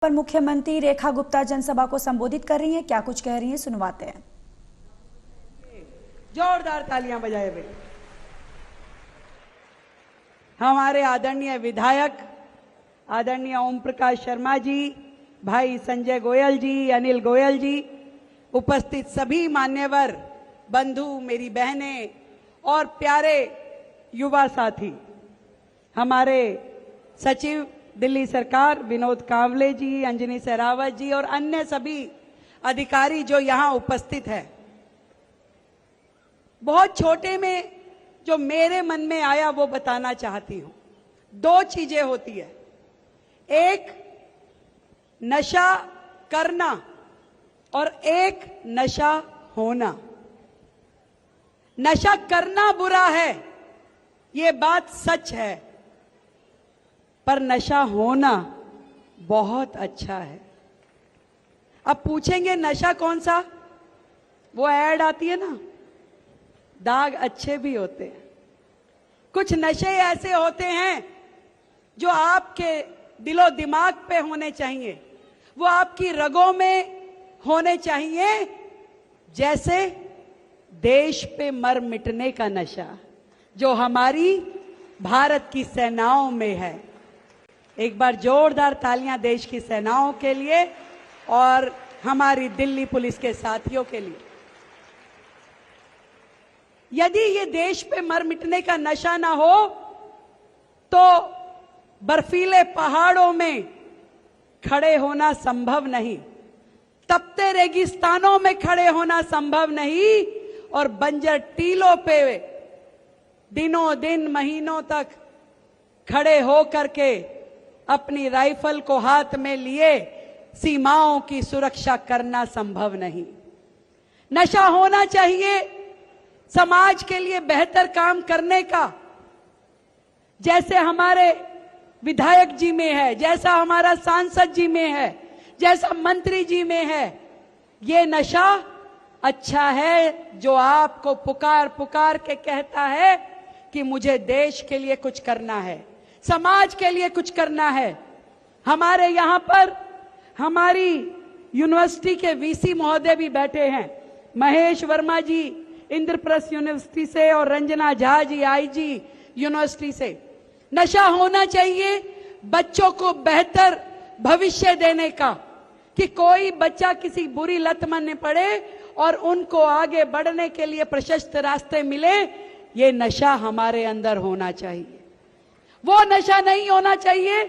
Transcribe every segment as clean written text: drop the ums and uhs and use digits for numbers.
पर मुख्यमंत्री रेखा गुप्ता जनसभा को संबोधित कर रही हैं। क्या कुछ कह रही हैं, सुनवाते हैं। जोरदार तालियां बजाए भाई। हमारे आदरणीय विधायक आदरणीय ओम प्रकाश शर्मा जी, भाई संजय गोयल जी, अनिल गोयल जी, उपस्थित सभी मान्यवर बंधु, मेरी बहनें और प्यारे युवा साथी, हमारे सचिव दिल्ली सरकार विनोद कांवले जी, अंजनी सहरावत जी और अन्य सभी अधिकारी जो यहां उपस्थित हैं। बहुत छोटे में जो मेरे मन में आया वो बताना चाहती हूं। दो चीजें होती है, एक नशा करना और एक नशा होना। नशा करना बुरा है, ये बात सच है, पर नशा होना बहुत अच्छा है। अब पूछेंगे नशा कौन सा? वो ऐड आती है ना, दाग अच्छे भी होते हैं। कुछ नशे ऐसे होते हैं जो आपके दिलो दिमाग पे होने चाहिए, वो आपकी रगों में होने चाहिए, जैसे देश पे मर मिटने का नशा जो हमारी भारत की सेनाओं में है। एक बार जोरदार तालियां देश की सेनाओं के लिए और हमारी दिल्ली पुलिस के साथियों के लिए। यदि ये देश पे मर मिटने का नशा ना हो तो बर्फीले पहाड़ों में खड़े होना संभव नहीं, तपते रेगिस्तानों में खड़े होना संभव नहीं, और बंजर टीलों पे दिनों दिन महीनों तक खड़े हो करके अपनी राइफल को हाथ में लिए सीमाओं की सुरक्षा करना संभव नहीं। नशा होना चाहिए समाज के लिए बेहतर काम करने का, जैसे हमारे विधायक जी में है, जैसा हमारा सांसद जी में है, जैसा मंत्री जी में है। ये नशा अच्छा है जो आपको पुकार पुकार के कहता है कि मुझे देश के लिए कुछ करना है, समाज के लिए कुछ करना है। हमारे यहां पर हमारी यूनिवर्सिटी के वीसी महोदय भी बैठे हैं, महेश वर्मा जी इंद्रप्रस्थ यूनिवर्सिटी से और रंजना झा जी आईजी यूनिवर्सिटी से। नशा होना चाहिए बच्चों को बेहतर भविष्य देने का, कि कोई बच्चा किसी बुरी लत में न पड़े और उनको आगे बढ़ने के लिए प्रशस्त रास्ते मिले। ये नशा हमारे अंदर होना चाहिए। वो नशा नहीं होना चाहिए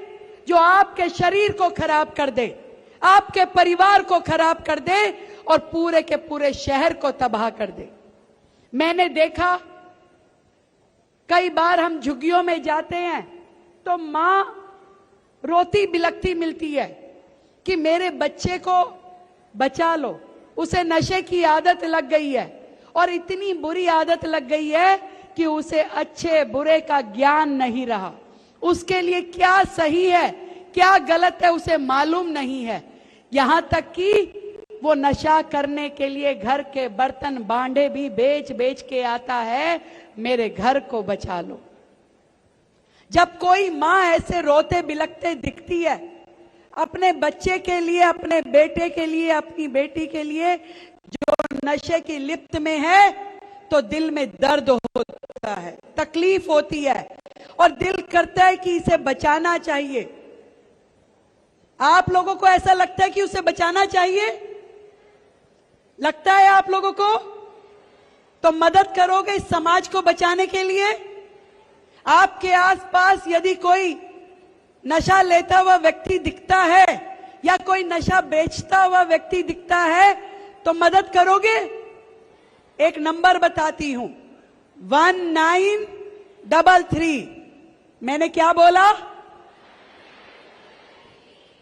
जो आपके शरीर को खराब कर दे, आपके परिवार को खराब कर दे और पूरे के पूरे शहर को तबाह कर दे। मैंने देखा कई बार हम झुग्गियों में जाते हैं तो मां रोती बिलखती मिलती है कि मेरे बच्चे को बचा लो, उसे नशे की आदत लग गई है, और इतनी बुरी आदत लग गई है कि उसे अच्छे बुरे का ज्ञान नहीं रहा। उसके लिए क्या सही है क्या गलत है उसे मालूम नहीं है। यहां तक कि वो नशा करने के लिए घर के बर्तन बांडे भी बेच बेच के आता है, मेरे घर को बचा लो। जब कोई मां ऐसे रोते बिलखते दिखती है अपने बच्चे के लिए, अपने बेटे के लिए, अपनी बेटी के लिए जो नशे की लिप्त में है, तो दिल में दर्द होता है, तकलीफ होती है और दिल करता है कि इसे बचाना चाहिए। आप लोगों को ऐसा लगता है कि उसे बचाना चाहिए? लगता है आप लोगों को? तो मदद करोगे इस समाज को बचाने के लिए? आपके आसपास यदि कोई नशा लेता हुआ व्यक्ति दिखता है या कोई नशा बेचता हुआ व्यक्ति दिखता है तो मदद करोगे? एक नंबर बताती हूं, 1933। मैंने क्या बोला?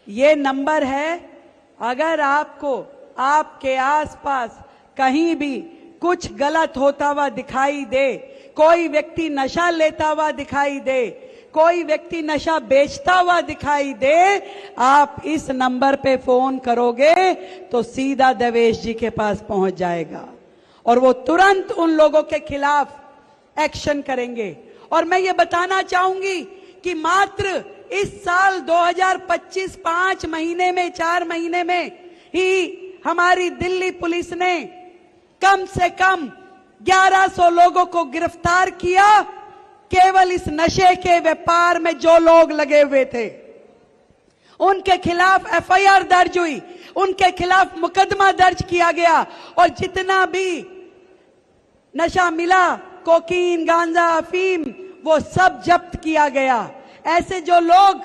ये नंबर है। अगर आपको आपके आसपास कहीं भी कुछ गलत होता हुआ दिखाई दे, कोई व्यक्ति नशा लेता हुआ दिखाई दे, कोई व्यक्ति नशा बेचता हुआ दिखाई दे, आप इस नंबर पे फोन करोगे तो सीधा देवेश जी के पास पहुंच जाएगा और वो तुरंत उन लोगों के खिलाफ एक्शन करेंगे। और मैं ये बताना चाहूंगी कि मात्र इस साल 2025 5 महीने में 4 महीने में ही हमारी दिल्ली पुलिस ने कम से कम 1100 लोगों को गिरफ्तार किया। केवल इस नशे के व्यापार में जो लोग लगे हुए थे उनके खिलाफ एफआईआर दर्ज हुई, उनके खिलाफ मुकदमा दर्ज किया गया और जितना भी नशा मिला, कोकीन, गांजा, अफीम, वो सब जब्त किया गया। ऐसे जो लोग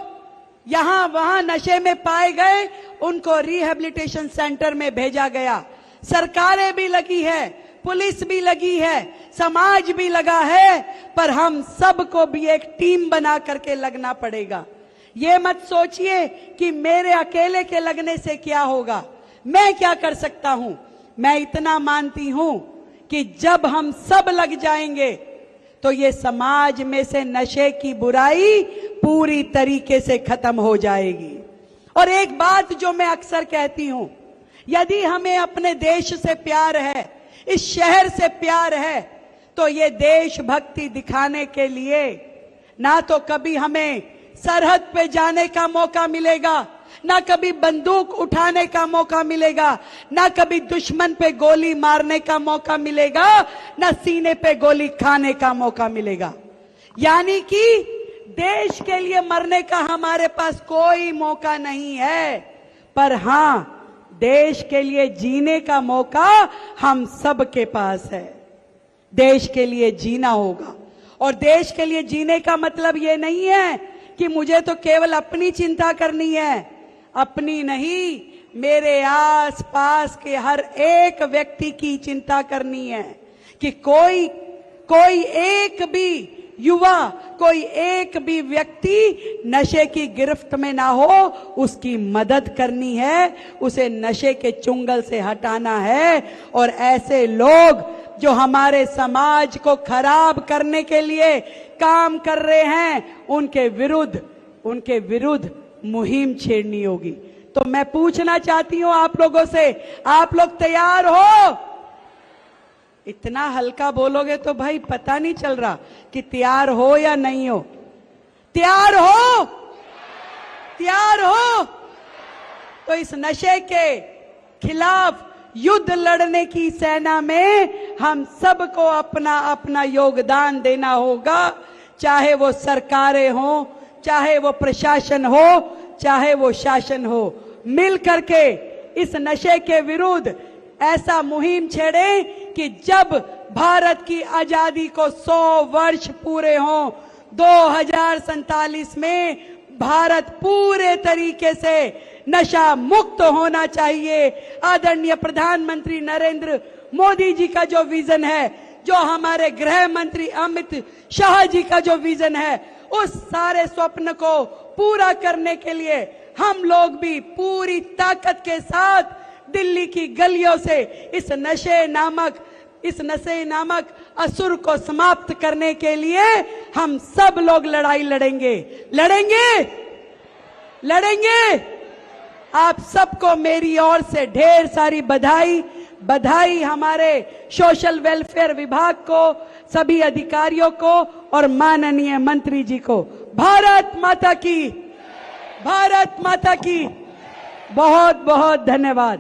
यहां वहां नशे में पाए गए उनको रिहैबिलिटेशन सेंटर में भेजा गया। सरकारें भी लगी है, पुलिस भी लगी है, समाज भी लगा है, पर हम सबको भी एक टीम बना करके लगना पड़ेगा। ये मत सोचिए कि मेरे अकेले के लगने से क्या होगा, मैं क्या कर सकता हूं। मैं इतना मानती हूं कि जब हम सब लग जाएंगे तो ये समाज में से नशे की बुराई पूरी तरीके से खत्म हो जाएगी। और एक बात जो मैं अक्सर कहती हूं, यदि हमें अपने देश से प्यार है, इस शहर से प्यार है, तो ये देशभक्ति दिखाने के लिए ना तो कभी हमें सरहद पे जाने का मौका मिलेगा, ना कभी बंदूक उठाने का मौका मिलेगा, ना कभी दुश्मन पे गोली मारने का मौका मिलेगा, ना सीने पे गोली खाने का मौका मिलेगा। यानी कि देश के लिए मरने का हमारे पास कोई मौका नहीं है, पर हां, देश के लिए जीने का मौका हम सब के पास है। देश के लिए जीना होगा और देश के लिए जीने का मतलब ये नहीं है कि मुझे तो केवल अपनी चिंता करनी है। अपनी नहीं, मेरे आस पास के हर एक व्यक्ति की चिंता करनी है कि कोई एक भी युवा, कोई एक भी व्यक्ति नशे की गिरफ्त में ना हो, उसकी मदद करनी है, उसे नशे के चुंगल से हटाना है। और ऐसे लोग जो हमारे समाज को खराब करने के लिए काम कर रहे हैं, उनके विरुद्ध मुहिम छेड़नी होगी। तो मैं पूछना चाहती हूं आप लोगों से, आप लोग तैयार हो? इतना हल्का बोलोगे तो भाई पता नहीं चल रहा कि तैयार हो या नहीं हो। तैयार हो? तैयार हो? तो इस नशे के खिलाफ युद्ध लड़ने की सेना में हम सबको अपना अपना योगदान देना होगा। चाहे वो सरकारें हो, चाहे वो प्रशासन हो, चाहे वो शासन हो, मिल करके इस नशे के विरुद्ध ऐसा मुहिम छेड़े कि जब भारत की आजादी को 100 वर्ष पूरे हों, 2047 में भारत पूरे तरीके से नशा मुक्त होना चाहिए। आदरणीय प्रधानमंत्री नरेंद्र मोदी जी का जो विजन है, जो हमारे गृह मंत्री अमित शाह जी का जो विजन है, उस सारे स्वप्न को पूरा करने के लिए हम लोग भी पूरी ताकत के साथ दिल्ली की गलियों से इस नशे नामक असुर को समाप्त करने के लिए हम सब लोग लड़ाई लड़ेंगे। आप सबको मेरी ओर से ढेर सारी बधाई हमारे सोशल वेलफेयर विभाग को, सभी अधिकारियों को और माननीय मंत्री जी को। भारत माता की बहुत बहुत धन्यवाद।